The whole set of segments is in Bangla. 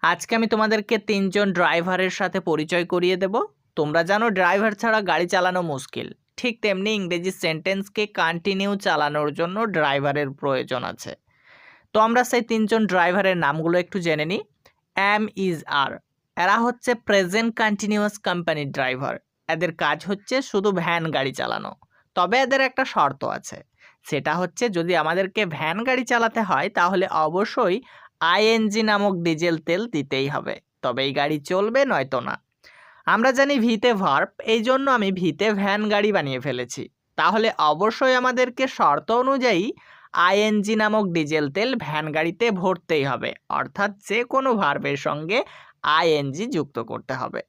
আজকে আমি তোমাদেরকে তিনজন ড্রাইভারের সাথে পরিচয় করিয়ে দেব। তোমরা জানো ড্রাইভার ছাড়া গাড়ি চালানো মুশকিল, ঠিক তেমনি ইংরেজি সেন্টেন্সকে কন্টিনিউ চালানোর জন্য ড্রাইভারের প্রয়োজন আছে। তো আমরা সেই তিনজন ড্রাইভারের নামগুলো একটু জেনে নিই। এম ইজ আর, এরা হচ্ছে প্রেজেন্ট কন্টিনিউয়াস কোম্পানির ড্রাইভার। এদের কাজ হচ্ছে শুধু ভ্যান গাড়ি চালানো, তবে এদের একটা শর্ত আছে। সেটা হচ্ছে যদি আমাদেরকে ভ্যান গাড়ি চালাতে হয় তাহলে অবশ্যই আইএনজি নামক ডিজেল তেল দিতেই হবে, তবে এই গাড়ি চলবে, নয়তো না। আমরা জানি ভিতে ভার্ব, এই জন্য আমি ভিতে ভ্যান গাড়ি বানিয়ে ফেলেছি। তাহলে অবশ্যই আমাদেরকে শর্ত অনুযায়ী আইএনজি নামক ডিজেল তেল ভ্যান গাড়িতে ভরতেই হবে, অর্থাৎ যে কোনো ভার্বের সঙ্গে আইএনজি যুক্ত করতে হবে।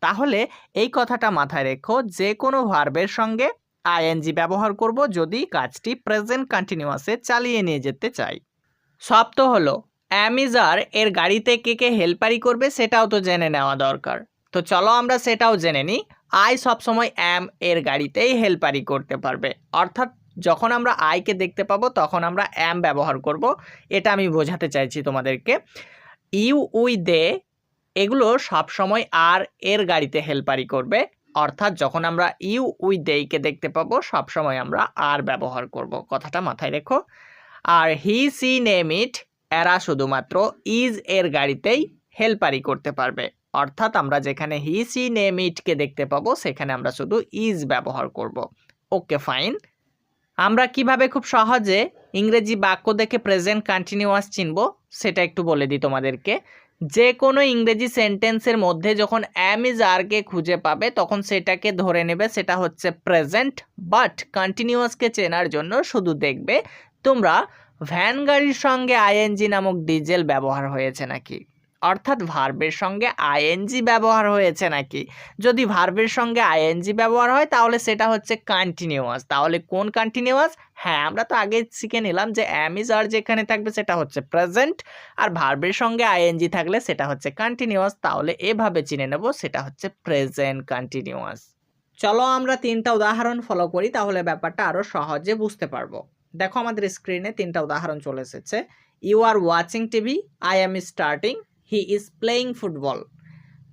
তাহলে এই কথাটা মাথায় রেখো, যে কোনো ভার্বের সঙ্গে আইএনজি ব্যবহার করব যদি কাজটি প্রেজেন্ট কন্টিনিউয়াসে চালিয়ে নিয়ে যেতে চাই। সব তো হলো, অ্যামিজার এর গাড়িতে কে কে হেল্পারি করবে সেটাও তো জেনে নেওয়া দরকার। তো চলো আমরা সেটাও জেনে নিই। আই সবসময় অ্যাম এর গাড়িতেই হেল্পারি করতে পারবে, অর্থাৎ যখন আমরা আইকে দেখতে পাবো তখন আমরা অ্যাম ব্যবহার করব। এটা আমি বোঝাতে চাইছি তোমাদেরকে। ইউ উই দে এগুলো সবসময় আর এর গাড়িতে হেল্পারি করবে, অর্থাৎ যখন আমরা ইউ উই দেইকে দেখতে পাবো সবসময় আমরা আর ব্যবহার করব, কথাটা মাথায় রেখো। আর হি সি নেম ইট এরা শুধুমাত্র ইজ এর গাড়িতেই হেল্পারি করতে পারবে, অর্থাৎ আমরা যেখানে হি সি নেম ইটকে দেখতে পাবো সেখানে আমরা শুধু ইজ ব্যবহার করব। Okay fine. আমরা কিভাবে খুব সহজে ইংরেজি বাক্য দেখে প্রেজেন্ট কন্টিনিউয়াস চিনব সেটা একটু বলে দিই তোমাদেরকে। যে কোনো ইংরেজি সেন্টেন্সের মধ্যে যখন অ্যাম ইজ আরকে খুঁজে পাবে তখন সেটাকে ধরে নেবে সেটা হচ্ছে প্রেজেন্ট, বাট কন্টিনিউয়াসকে চেনার জন্য শুধু দেখবে তোমরা ভ্যান গাড়ির সঙ্গে আইএনজি নামক ডিজেল ব্যবহার হয়েছে নাকি, অর্থাৎ ভার্বের সঙ্গে আইএনজি ব্যবহার হয়েছে নাকি। যদি ভার্বের সঙ্গে আইএনজি ব্যবহার হয় তাহলে সেটা হচ্ছে কন্টিনিউয়াস। তাহলে কোন কন্টিনিউয়াস? হ্যাঁ, আমরা তো আগে শিখে নিলাম যে অ্যাম ইজ আর যেখানে থাকবে সেটা হচ্ছে প্রেজেন্ট, আর ভার্বের সঙ্গে আইএনজি থাকলে সেটা হচ্ছে কন্টিনিউয়াস। তাহলে এভাবে চিনে নেব সেটা হচ্ছে প্রেজেন্ট কন্টিনিউয়াস। চলো আমরা তিনটা উদাহরণ ফলো করি, তাহলে ব্যাপারটা আরও সহজে বুঝতে পারবো। দেখো আমাদের স্ক্রিনে তিনটা উদাহরণ চলে এসেছে। You are watching TV, I'm starting, he is playing football.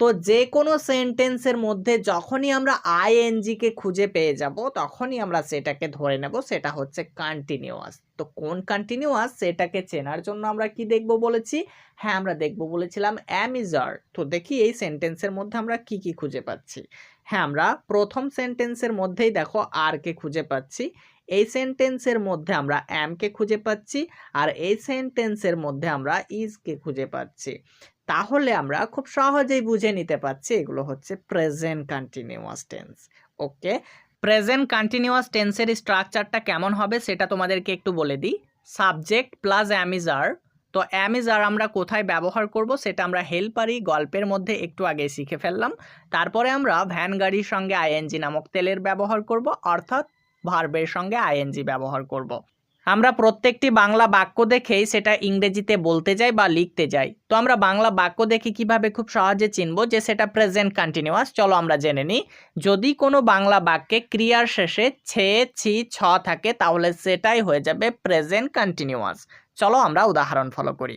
তো যে কোনো সেন্টেন্সের মধ্যে যখনই আমরা আইএনজিকে খুঁজে পেয়ে যাব তখনই আমরা সেটাকে ধরে নেব সেটা হচ্ছে কন্টিনিউয়াস। তো কোন কন্টিনিউয়াস সেটাকে চেনার জন্য আমরা কি দেখব বলেছি? হ্যাঁ, আমরা দেখব বলেছিলাম অ্যাম ইজ আর। তো দেখি এই সেন্টেন্সের মধ্যে আমরা কি কি খুঁজে পাচ্ছি। হ্যাঁ, আমরা প্রথম সেন্টেন্সের মধ্যেই দেখো আরকে খুঁজে পাচ্ছি, এই সেন্টেন্সের মধ্যে আমরা অ্যামকে খুঁজে পাচ্ছি, আর এই সেন্টেন্সের মধ্যে আমরা ইজকে খুঁজে পাচ্ছি। তাহলে আমরা খুব সহজেই বুঝে নিতে পারছি এগুলো হচ্ছে প্রেজেন্ট কন্টিনিউয়াস টেন্স। ওকে, প্রেজেন্ট কন্টিনিউয়াস টেন্সের স্ট্রাকচারটা কেমন হবে সেটা তোমাদেরকে একটু বলে দিই। Subject plus am is are. তো অ্যামিজার আমরা কোথায় ব্যবহার করব সেটা আমরা হেল্পারি গল্পের মধ্যে একটু আগে শিখে ফেললাম। তারপরে আমরা ভ্যান গাড়ির সঙ্গে আইএনজি নামক তেলের ব্যবহার করব, অর্থাৎ ভার্বের সঙ্গে আইএনজি ব্যবহার করব। আমরা প্রত্যেকটি বাংলা বাক্য দেখেই সেটা ইংরেজিতে বলতে যাই বা লিখতে যাই। তো আমরা বাংলা বাক্য দেখে কিভাবে খুব সহজে চিনব যে সেটা প্রেজেন্ট কন্টিনিউয়াস, চলো আমরা জেনে নিই। যদি কোনো বাংলা বাক্যে ক্রিয়ার শেষে ছে, ছি, ছ থাকে তাহলে সেটাই হয়ে যাবে প্রেজেন্ট কন্টিনিউয়াস। চলো আমরা উদাহরণ ফলো করি।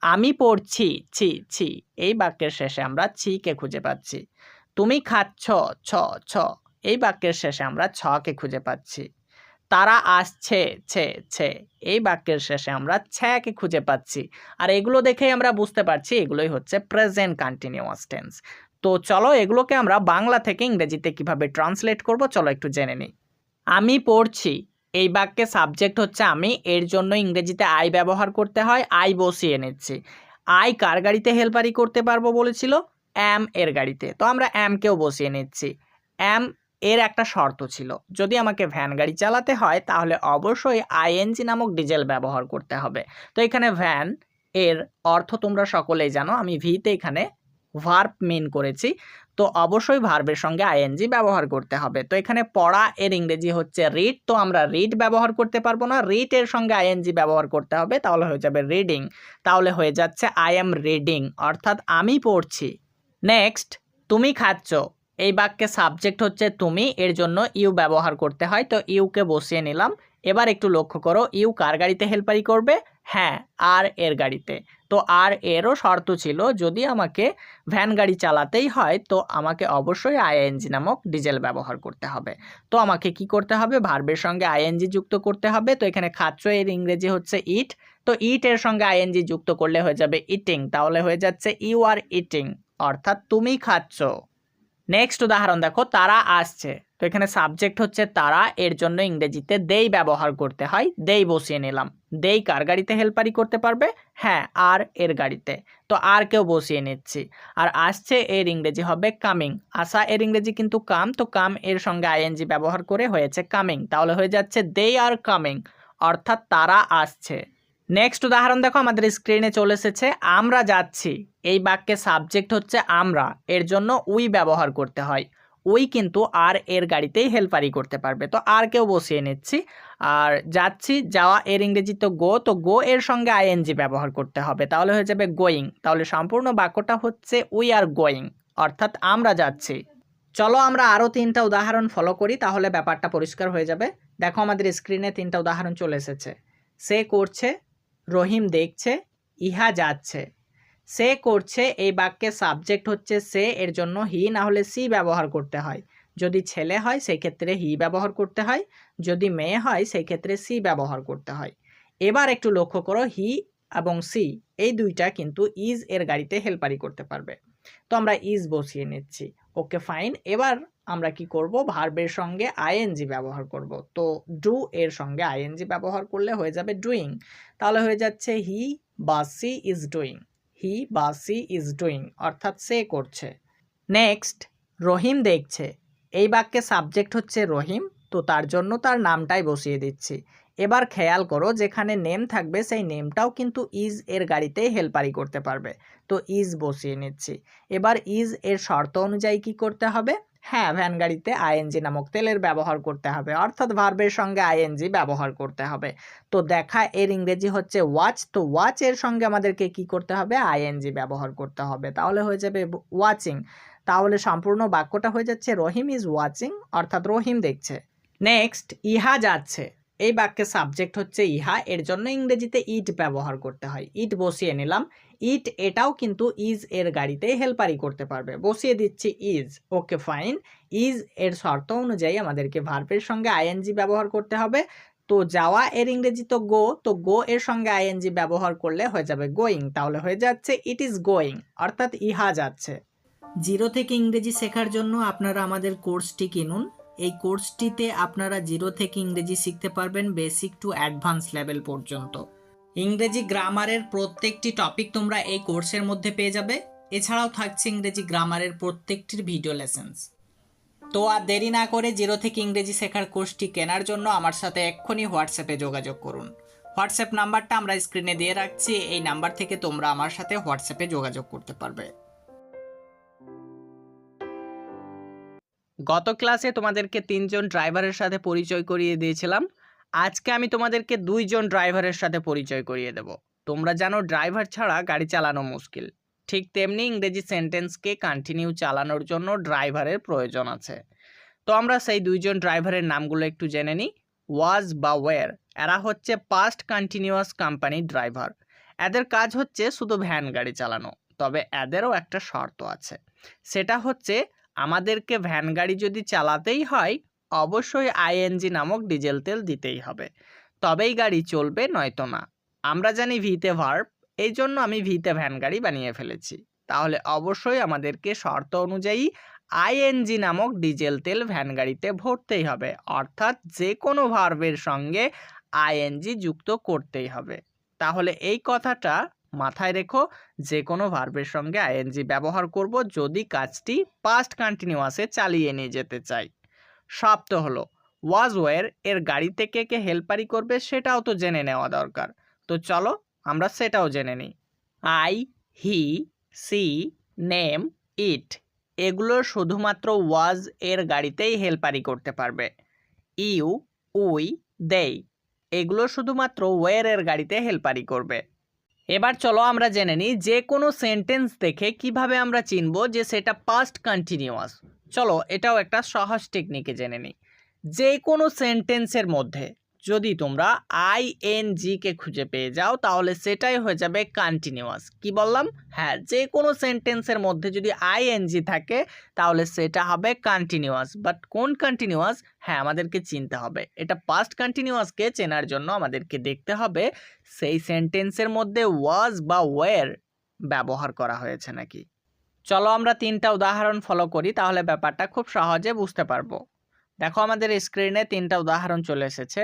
আমি পড়ছি, ছি, ছি, এই বাক্যের শেষে আমরা ছিকে খুঁজে পাচ্ছি। তুমি খাচ্ছ, ছ, ছ, এই বাক্যের শেষে আমরা ছকে খুঁজে পাচ্ছি। তারা আসছে, ছে, ছে, এই বাক্যের শেষে আমরা ছ্যাকে খুঁজে পাচ্ছি। আর এগুলো দেখেই আমরা বুঝতে পারছি এগুলোই হচ্ছে প্রেজেন্ট কন্টিনিউয়াস টেন্স। তো চলো এগুলোকে আমরা বাংলা থেকে ইংরেজিতে কিভাবে ট্রান্সলেট করব চলো একটু জেনে নিই। আমি পড়ছি, এই বাক্যে সাবজেক্ট হচ্ছে আমি, এর জন্য ইংরেজিতে আই ব্যবহার করতে হয়, আই বসিয়ে নিচ্ছি। আই কার গাড়িতে হেল্পারি করতে পারবো বলেছিল? অ্যাম এর গাড়িতে। তো আমরা অ্যামকেও বসিয়ে নিচ্ছি। অ্যাম এর একটা শর্ত ছিল, যদি আমাকে ভ্যান গাড়ি চালাতে হয় তাহলে অবশ্যই আইএনজি নামক ডিজেল ব্যবহার করতে হবে। তো এখানে ভ্যান এর অর্থ তোমরা সকলেই জানো, আমি ভিতে এখানে ভার্ব মিন করেছি। তো অবশ্যই ভার্বের সঙ্গে আইএনজি ব্যবহার করতে হবে। তো এখানে পড়া এর ইংরেজি হচ্ছে রিড, তো আমরা রিড ব্যবহার করতে পারবো না, রিড এর সঙ্গে আইএনজি ব্যবহার করতে হবে, তাহলে হয়ে যাবে রিডিং। তাহলে হয়ে যাচ্ছে আই এম রিডিং, অর্থাৎ আমি পড়ছি। নেক্সট, তুমি খাচ্ছ, এই বাক্যে সাবজেক্ট হচ্ছে তুমি, এর জন্য ইউ ব্যবহার করতে হয়, তো ইউকে বসিয়ে নিলাম। এবার একটু লক্ষ্য করো, ইউ কার গাড়িতে হেল্পারি করবে? হ্যাঁ, আর এর গাড়িতে। তো আর এরও শর্ত ছিল যদি আমাকে ভ্যান গাড়ি চালাতেই হয় তো আমাকে অবশ্যই আইএনজি নামক ডিজেল ব্যবহার করতে হবে। তো আমাকে কি করতে হবে, ভার্বের সঙ্গে আইএনজি যুক্ত করতে হবে। তো এখানে খাচ্ছ এর ইংরেজি হচ্ছে ইট। তো ইট এর সঙ্গে আইএনজি যুক্ত করলে হয়ে যাবে ইটিং, তাহলে হয়ে যাচ্ছে ইউ আর ইটিং, অর্থাৎ তুমি খাচ্ছ। নেক্সট উদাহরণ দেখো, তারা আসছে। তো এখানে সাবজেক্ট হচ্ছে তারা, এর জন্য ইংরেজিতে দেই ব্যবহার করতে হয়। দেই বসিয়ে নিলাম। দেই কার গাড়িতে হেল্পারি করতে পারবে? হ্যাঁ, আর এর গাড়িতে। তো আর কেউ বসিয়ে নিচ্ছি। আর আসছে এর ইংরেজি হবে কামিং। আসা এর ইংরেজি কিন্তু কাম, তো কাম এর সঙ্গে আইএনজি ব্যবহার করে হয়েছে কামিং, তাহলে হয়ে যাচ্ছে দে আর কামিং, অর্থাৎ তারা আসছে। নেক্সট উদাহরণ দেখো, আমাদের স্ক্রিনে চলে এসেছে আমরা যাচ্ছি। এই বাক্যে সাবজেক্ট হচ্ছে আমরা, এর জন্য উই ব্যবহার করতে হয়। উই কিন্তু আর এর গাড়িতেই হেল্পারি করতে পারবে, তো আর কেউ বসিয়ে নিচ্ছি। আর যাচ্ছি, যাওয়া এর ইংরেজি তো গো, তো গো এর সঙ্গে আইএনজি ব্যবহার করতে হবে, তাহলে হয়ে যাবে গোয়িং। তাহলে সম্পূর্ণ বাক্যটা হচ্ছে উই আর গোয়িং, অর্থাৎ আমরা যাচ্ছি। চলো আমরা আরও 3টা উদাহরণ ফলো করি, তাহলে ব্যাপারটা পরিষ্কার হয়ে যাবে। দেখো আমাদের স্ক্রিনে 3টা উদাহরণ চলে এসেছে। সে করছে, রহিম দেখছে, ইহা যাচ্ছে। সে করছে এই বাক্যে সাবজেক্ট হচ্ছে সে, এর জন্য হি না হলে সি ব্যবহার করতে হয়। যদি ছেলে হয় সেই ক্ষেত্রে হি ব্যবহার করতে হয়, যদি মেয়ে হয় সেই ক্ষেত্রে সি ব্যবহার করতে হয়। এবার একটু লক্ষ্য করো, হি এবং সি এই দুইটা কিন্তু ইজ এর গাড়িতে হেল্পারি করতে পারবে। তো আমরা ইজ বসিয়ে নিচ্ছি। Okay fine. এবার আমরা কি করব, ভার্বের সঙ্গে আইএনজি ব্যবহার করব। তো ডু এর সঙ্গে আইএনজি ব্যবহার করলে হয়ে যাবে ডুইং, তাহলে হয়ে যাচ্ছে হি বা সি ইজ ডুইং। হি বা সি ইজ ডুইং, অর্থাৎ সে করছে। নেক্সট, রহিম দেখছে। এই বাক্যে সাবজেক্ট হচ্ছে রহিম, তো তার জন্য তার নামটাই বসিয়ে দিচ্ছি। এবার খেয়াল করো, যেখানে নেম থাকবে সেই নেমটাও কিন্তু ইজ এর গাড়িতেই হেল্পারি করতে পারবে। তো ইজ বসিয়ে নিচ্ছি। এবার ইজ এর শর্ত অনুযায়ী কি করতে হবে? হ্যাঁ, ভ্যান গাড়িতে আইএনজি নামক তেলের ব্যবহার করতে হবে, অর্থাৎ ভার্বের সঙ্গে আইএনজি ব্যবহার করতে হবে। তো দেখা এর ইংরেজি হচ্ছে ওয়াচ, তো ওয়াচ এর সঙ্গে আমাদেরকে কি করতে হবে? আইএনজি ব্যবহার করতে হবে, তাহলে হয়ে যাবে ওয়াচিং। তাহলে সম্পূর্ণ বাক্যটা হয়ে যাচ্ছে রহিম ইজ ওয়াচিং, অর্থাৎ রহিম দেখছে। নেক্সট, ইহা যাচ্ছে। এই বাক্যে সাবজেক্ট হচ্ছে ইহা, এর জন্য ইংরেজিতে ইট ব্যবহার করতে হয়। ইট বসিয়ে নিলাম। ইট এটাও কিন্তু ইজ এর গাড়িতে হেল্পারি করতে পারবে, বসিয়ে দিচ্ছি ইজ। Okay fine. ইজ এর শর্ত অনুযায়ী আমাদেরকে ভার্বের সঙ্গে আইএনজি ব্যবহার করতে হবে। তো যাওয়া এর ইংরেজি তো গো, তো গো এর সঙ্গে আইএনজি ব্যবহার করলে হয়ে যাবে গোয়িং, তাহলে হয়ে যাচ্ছে ইট ইজ গোয়িং, অর্থাৎ ইহা যাচ্ছে। 0 থেকে ইংরেজি শেখার জন্য আপনারা আমাদের কোর্সটি কিনুন। এই কোর্সটিতে আপনারা 0 থেকে ইংরেজি শিখতে পারবেন বেসিক টু অ্যাডভান্স লেভেল পর্যন্ত। ইংরেজি গ্রামারের প্রত্যেকটি টপিক তোমরা এই কোর্সের মধ্যে পেয়ে যাবে। এছাড়াও থাকছে ইংরেজি গ্রামারের প্রত্যেকটির ভিডিও লেসেন্স। তো আর দেরি না করে 0 থেকে ইংরেজি শেখার কোর্সটি কেনার জন্য আমার সাথে এক্ষুনি হোয়াটসঅ্যাপে যোগাযোগ করুন। হোয়াটসঅ্যাপ নাম্বারটা আমরা স্ক্রিনে দিয়ে রাখছি, এই নাম্বার থেকে তোমরা আমার সাথে হোয়াটসঅ্যাপে যোগাযোগ করতে পারবে। গত ক্লাসে তোমাদেরকে 3জন ড্রাইভারের সাথে পরিচয় করিয়ে দিয়েছিলাম। আজকে আমি তোমাদেরকে 2জন ড্রাইভারের সাথে পরিচয় করিয়ে দেব। তোমরা জানো ড্রাইভার ছাড়া গাড়ি চালানো মুশকিল, ঠিক তেমনি ইংরেজি সেন্টেন্সকে কন্টিনিউ চালানোর জন্য ড্রাইভারের প্রয়োজন আছে। তো আমরা সেই 2জন ড্রাইভারের নামগুলো একটু জেনে নিই। ওয়াজ বা ওয়ের, এরা হচ্ছে পাস্ট কন্টিনিউয়াস কোম্পানি ড্রাইভার। এদের কাজ হচ্ছে শুধু ভ্যান গাড়ি চালানো, তবে এদেরও একটা শর্ত আছে। সেটা হচ্ছে আমাদেরকে ভ্যান গাড়ি যদি চালাতেই হয় অবশ্যই আইএনজি নামক ডিজেল তেল দিতেই হবে, তবেই গাড়ি চলবে, নয়তো না। আমরা জানি ভিতে ভার্ব, এই জন্য আমি ভিতে ভ্যান গাড়ি বানিয়ে ফেলেছি। তাহলে অবশ্যই আমাদেরকে শর্ত অনুযায়ী আইএনজি নামক ডিজেল তেল ভ্যান গাড়িতে ভরতেই হবে, অর্থাৎ যে কোনো ভার্বের সঙ্গে আইএনজি যুক্ত করতেই হবে। তাহলে এই কথাটা মাথায় রেখো, যে কোনো ভার্বের সঙ্গে আইএনজি ব্যবহার করব যদি কাজটি পাস্ট কন্টিনিউয়াসে চালিয়ে নিয়ে যেতে চাই। শব্দ হলো ওয়াজ ওয়ের, এর গাড়িতে কে কে হেল্পারি করবে সেটাও তো জেনে নেওয়া দরকার। তো চলো আমরা সেটাও জেনে নিই। আই, হি, সি, নেম, ইট এগুলো শুধুমাত্র ওয়াজ এর গাড়িতেই হেল্পারি করতে পারবে। ইউ, উই, দেই এগুলো শুধুমাত্র ওয়ের এর গাড়িতে হেল্পারি করবে। এবার চলো আমরা জেনে নিই যে কোনো সেন্টেন্স দেখে কিভাবে আমরা চিনব যে সেটা পাস্ট কন্টিনিউয়াস। চলো এটাও একটা সহজ টেকনিকে জেনে নিই। যে কোনো সেন্টেন্সের মধ্যে যদি তোমরা আইএনজি কে খুঁজে পেয়ে যাও তাহলে সেটাই হয়ে যাবে কন্টিনিউয়াস। কি বললাম? হ্যাঁ, যে কোনো সেন্টেন্সের মধ্যে যদি আইএনজি থাকে তাহলে সেটা হবে কন্টিনিউয়াস। বাট কোন কন্টিনিউয়াস? হ্যাঁ, আমাদেরকে চিনতে হবে। এটা পাস্ট কন্টিনিউয়াসকে চেনার জন্য আমাদেরকে দেখতে হবে সেই সেন্টেন্সের মধ্যে ওয়াজ বা ওয়্যার ব্যবহার করা হয়েছে নাকি। চলো আমরা 3টা উদাহরণ ফলো করি, তাহলে ব্যাপারটা খুব সহজে বুঝতে পারবো। দেখো আমাদের স্ক্রিনে 3টা উদাহরণ চলে এসেছে।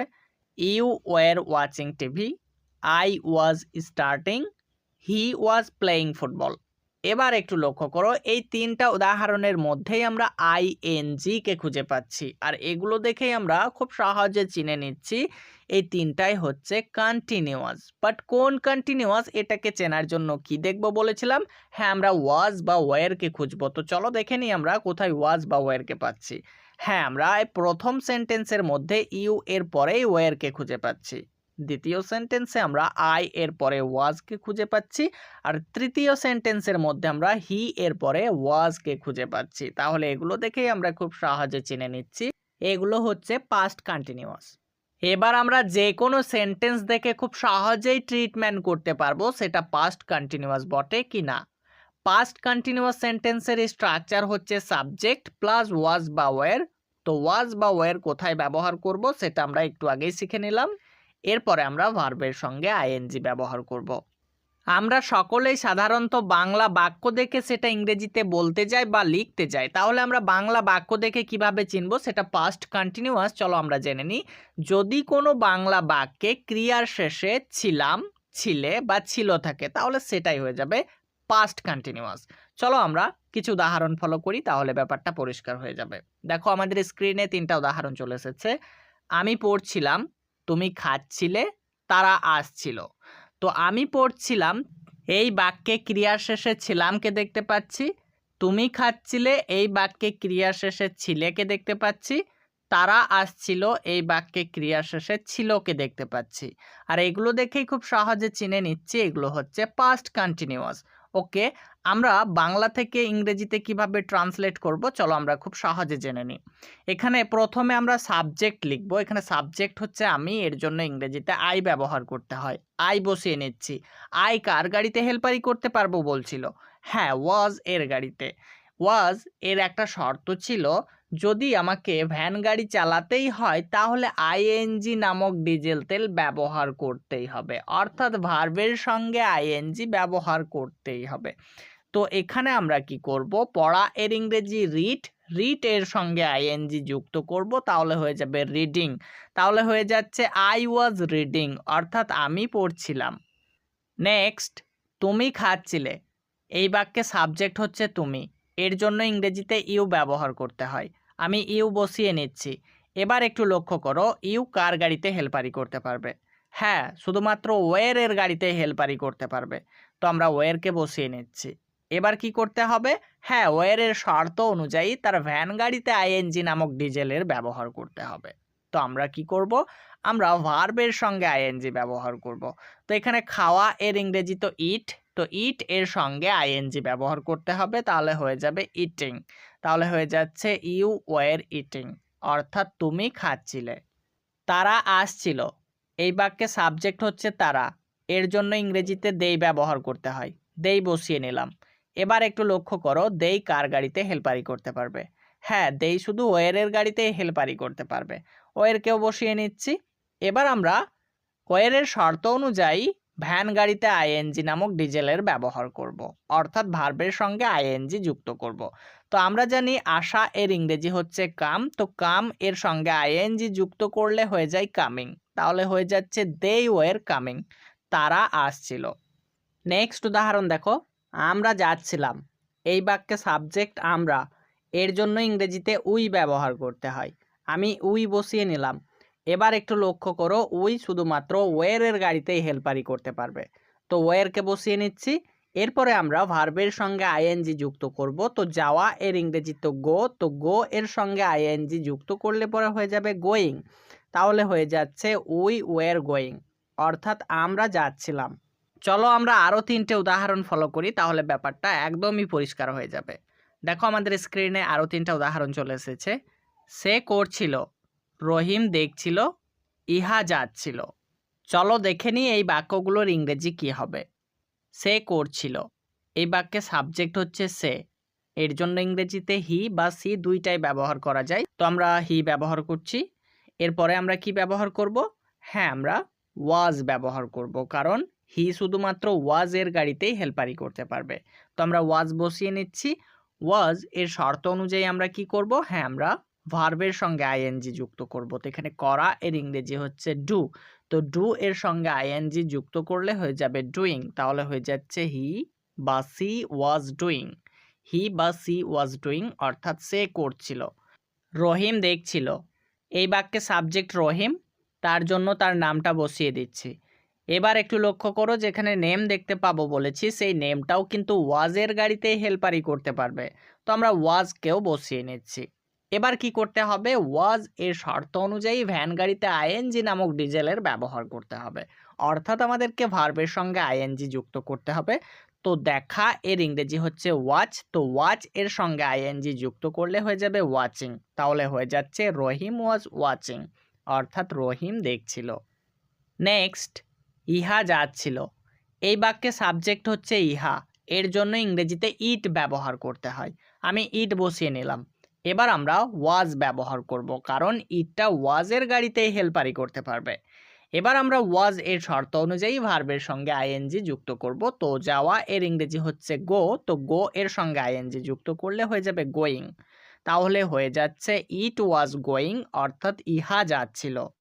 You were watching TV, I was starting, he was playing football. এবার একটু লক্ষ্য করো, এই 3টা উদাহরণের মধ্যেই আমরা আইএনজি কে খুঁজে পাচ্ছি, আর এগুলো দেখেই আমরা খুব সহজে চিনে নিচ্ছি এই 3টাই হচ্ছে কন্টিনিউয়াস। বাট কোন কন্টিনিউয়াস এটাকে চেনার জন্য কি দেখব বলেছিলাম? হ্যাঁ, আমরা ওয়াজ বা ওয়্যার কে খুঁজবো। তো চলো দেখে নিই আমরা কোথায় ওয়াজ বা ওয়্যার কে পাচ্ছি। হ্যাঁ, আমরা এই প্রথম সেন্টেন্সের মধ্যে ইউ এর পরেই ওয়্যার কে খুঁজে পাচ্ছি। দ্বিতীয় সেন্টেন্সে আমরা আই এর পরে ওয়াজ কে খুঁজে পাচ্ছি, আর তৃতীয় সেন্টেন্সের মধ্যে আমরা হি এর পরে ওয়াজ কে খুঁজে পাচ্ছি। তাহলে এগুলো দেখেই আমরা খুব সহজে চিনে নিচ্ছি এগুলো হচ্ছে পাস্ট কন্টিনিউয়াস। এবার আমরা যে কোনো সেন্টেন্স দেখে খুব সহজেই ট্রিটমেন্ট করতে পারবো সেটা পাস্ট কন্টিনিউয়াস বটে কি না। পাস্ট কন্টিনিউয়াস সেন্টেন্সের স্ট্রাকচার হচ্ছে সাবজেক্ট প্লাস ওয়াজ বা ওয়্যার। তো ওয়াজ বা ওয়্যার কোথায় ব্যবহার করব সেটা আমরা একটু আগেই শিখে নিলাম। এরপরে আমরা ভার্বের সঙ্গে আইএনজি ব্যবহার করব। আমরা সকলেই সাধারণত বাংলা বাক্য দেখে সেটা ইংরেজিতে বলতে যাই বা লিখতে যাই। তাহলে আমরা বাংলা বাক্য দেখে কিভাবে চিনব সেটা পাস্ট কন্টিনিউয়াস? চলো আমরা জেনে নিই। যদি কোনো বাংলা বাক্যে ক্রিয়ার শেষে ছিলাম, ছিলে বা ছিল থাকে তাহলে সেটাই হয়ে যাবে পাস্ট কন্টিনিউয়াস। চলো আমরা কিছু উদাহরণ ফলো করি, তাহলে ব্যাপারটা পরিষ্কার হয়ে যাবে। দেখো আমাদের স্ক্রিনে 3টা উদাহরণ চলে এসেছে। আমি পড়ছিলাম, তুমি খাচ্ছিলে, তারা আসছিল। তো আমি পড়ছিলাম এই বাক্যে ক্রিয়ার শেষে ছিলামকে দেখতে পাচ্ছি। তুমি খাচ্ছিলে এই বাক্যে ক্রিয়ার শেষে ছিলেকে দেখতে পাচ্ছি। তারা আসছিল এই বাক্যে ক্রিয়ার শেষে ছিলকে দেখতে পাচ্ছি। আর এগুলো দেখেই খুব সহজে চিনে নিচ্ছি এগুলো হচ্ছে পাস্ট কন্টিনিউয়াস। ওকে, আমরা বাংলা থেকে ইংরেজিতে কিভাবে ট্রান্সলেট করব চলো আমরা খুব সহজে জেনে নিই। এখানে প্রথমে আমরা সাবজেক্ট লিখব। এখানে সাবজেক্ট হচ্ছে আমি, এর জন্য ইংরেজিতে আই ব্যবহার করতে হয়। আই বসিয়ে নিচ্ছি। আই কার গাড়িতে হেল্পারি করতে পারবো বলছিল? হ্যাঁ, ওয়াজ এর গাড়িতে। ওয়াজ এর একটা শর্ত ছিল, যদি আমাকে ভ্যান গাড়ি চালাতেই হয় তাহলে আইএনজি নামক ডিজেল তেল ব্যবহার করতেই হবে, অর্থাৎ ভার্বের সঙ্গে আইএনজি ব্যবহার করতেই হবে। তো এখানে আমরা কি করব? পড়া এর ইংরেজি রিড, রিড এর সঙ্গে আইএনজি যুক্ত করব, তাহলে হয়ে যাবে রিডিং। তাহলে হয়ে যাচ্ছে আই ওয়াজ রিডিং, অর্থাৎ আমি পড়ছিলাম। নেক্সট, তুমি খাচ্ছিলে। এই বাক্যে সাবজেক্ট হচ্ছে তুমি, এর জন্য ইংরেজিতে ইউ ব্যবহার করতে হয়। আমি ইউ বসিয়ে নিচ্ছি। এবার একটু লক্ষ্য করো, ইউ কার গাড়িতে হেল্পারি করতে পারবে? হ্যাঁ, শুধুমাত্র ওয়ের এর গাড়িতে হেল্পারি করতে পারবে। তো আমরা ওয়েরকে বসিয়ে নিচ্ছি। এবার কি করতে হবে? হ্যাঁ, ওয়ের এর শর্ত অনুযায়ী তার ভ্যান গাড়িতে আইএনজি নামক ডিজেলের ব্যবহার করতে হবে। তো আমরা কি করব? আমরা ভার্বের সঙ্গে আইএনজি ব্যবহার করব। তো এখানে খাওয়া এর ইংরেজি তো ইট, তো ইট এর সঙ্গে আইএনজি ব্যবহার করতে হবে, তাহলে হয়ে যাবে ইটিং। তাহলে হয়ে যাচ্ছে ইউ ওয়ার ইটিং, অর্থাৎ তুমি খাচ্ছিলে। তারা আসছিল। এই বাক্যে সাবজেক্ট হচ্ছে তারা, এর জন্য ইংরেজিতে দেই ব্যবহার করতে হয়। দেই বসিয়ে নিলাম। এবার একটু লক্ষ্য করো, দেই কার গাড়িতে হেল্পারি করতে পারবে? হ্যাঁ, দেই শুধু ওয়েরের গাড়িতে হেল্পারি করতে পারবে। ওয়েরকেও বসিয়ে নিচ্ছি। এবার আমরা ওয়েরের শর্ত অনুযায়ী ভ্যান গাড়িতে আইএনজি নামক ডিজেলের ব্যবহার করব, অর্থাৎ ভার্বের সঙ্গে আইএনজি যুক্ত করব। তো আমরা জানি আসা এর ইংরেজি হচ্ছে কাম, তো কাম এর সঙ্গে আইএনজি যুক্ত করলে হয়ে যায় কামিং। তাহলে হয়ে যাচ্ছে দে ওয়ার কামিং, তারা আসছিল। নেক্সট উদাহরণ দেখো, আমরা যাচ্ছিলাম। এই বাক্যে সাবজেক্ট আমরা, এর জন্য ইংরেজিতে উই ব্যবহার করতে হয়। আমি উই বসিয়ে নিলাম। এবার একটু লক্ষ্য করো, উই শুধুমাত্র ওয়েরের গাড়িতেই হেল্পারি করতে পারবে। তো ওয়েরকে বসিয়ে নিচ্ছি। এরপরে আমরা ভার্বের সঙ্গে আইএনজি যুক্ত করব। তো যাওয়া এর ইংরেজি তো গো, তো গো এর সঙ্গে আইএনজি যুক্ত করলে পরে হয়ে যাবে গোয়িং। তাহলে হয়ে যাচ্ছে উই ওয়ার গোয়িং, অর্থাৎ আমরা যাচ্ছিলাম। চলো আমরা আরও 3টে উদাহরণ ফলো করি, তাহলে ব্যাপারটা একদমই পরিষ্কার হয়ে যাবে। দেখো আমাদের স্ক্রিনে আরও 3টা উদাহরণ চলে এসেছে। সে করছিল, রহিম দেখছিল, ইহা যাচ্ছিল। চলো দেখে নিই এই বাক্যগুলোর ইংরেজি কি হবে। সে করছিল, এই বাক্যে সাবজেক্ট হচ্ছে সে, এর জন্য ইংরেজিতে হি বা সি দুইটাই ব্যবহার করা যায়। তো আমরা হি ব্যবহার করছি। এরপরে আমরা কি ব্যবহার করব? হ্যাঁ, আমরা ওয়াজ ব্যবহার করব, কারণ হি শুধুমাত্র ওয়াজ এর গাড়িতেই হেল্পারি করতে পারবে। তো আমরা ওয়াজ বসিয়ে নিচ্ছি। ওয়াজ এর শর্ত অনুযায়ী আমরা কি করব? হ্যাঁ, আমরা ভার্বের সঙ্গে আইএনজি যুক্ত করব। তো এখানে করা এর ইংরেজি হচ্ছে ডু। তো ডু এর সঙ্গে আইএনজি যুক্ত করলে হয়ে যাবে ডুইং। তাহলে হয়ে যাচ্ছে হি বা সি ওয়াজ ডুইং। হি বা সি ওয়াজ ডুইং অর্থাৎ সে করছিল। রহিম দেখছিল, এই বাক্যে সাবজেক্ট রহিম, তার জন্য তার নামটা বসিয়ে দিচ্ছি। এবার একটু লক্ষ্য করো, যেখানে নেম দেখতে পাবো বলেছি সেই নেমটাও কিন্তু ওয়াজের গাড়িতেই হেল্পারি করতে পারবে। তো আমরা ওয়াজকেও বসিয়ে নিচ্ছি। এবার কি করতে হবে? ওয়াজ এর শর্ত অনুযায়ী ভ্যান গাড়িতে আইএনজি নামক ডিজেলের ব্যবহার করতে হবে, অর্থাৎ আমাদেরকে ভার্বের সঙ্গে আইএনজি যুক্ত করতে হবে। তো দেখা এর ইংরেজি হচ্ছে ওয়াচ। তো ওয়াচ এর সঙ্গে আইএনজি যুক্ত করলে হয়ে যাবে ওয়াচিং। তাহলে হয়ে যাচ্ছে রহিম ওয়াজ ওয়াচিং, অর্থাৎ রহিম দেখছিল। নেক্সট, ইহা যাচ্ছিল, এই বাক্যে সাবজেক্ট হচ্ছে ইহা, এর জন্য ইংরেজিতে ইট ব্যবহার করতে হয়। আমি ইট বসিয়ে নিলাম। এবার আমরা ওয়াজ ব্যবহার করব, কারণ ইটটা ওয়াজের গাড়িতেই হেল্পারি করতে পারবে। এবার আমরা ওয়াজ এর শর্ত অনুযায়ী ভার্বের সঙ্গে আইএনজি যুক্ত করব। তো যাওয়া এর ইংরেজি হচ্ছে গো। তো গো এর সঙ্গে আইএনজি যুক্ত করলে হয়ে যাবে গোয়িং। তাহলে হয়ে যাচ্ছে ইট ওয়াজ গোয়িং, অর্থাৎ ইহা যাচ্ছিল।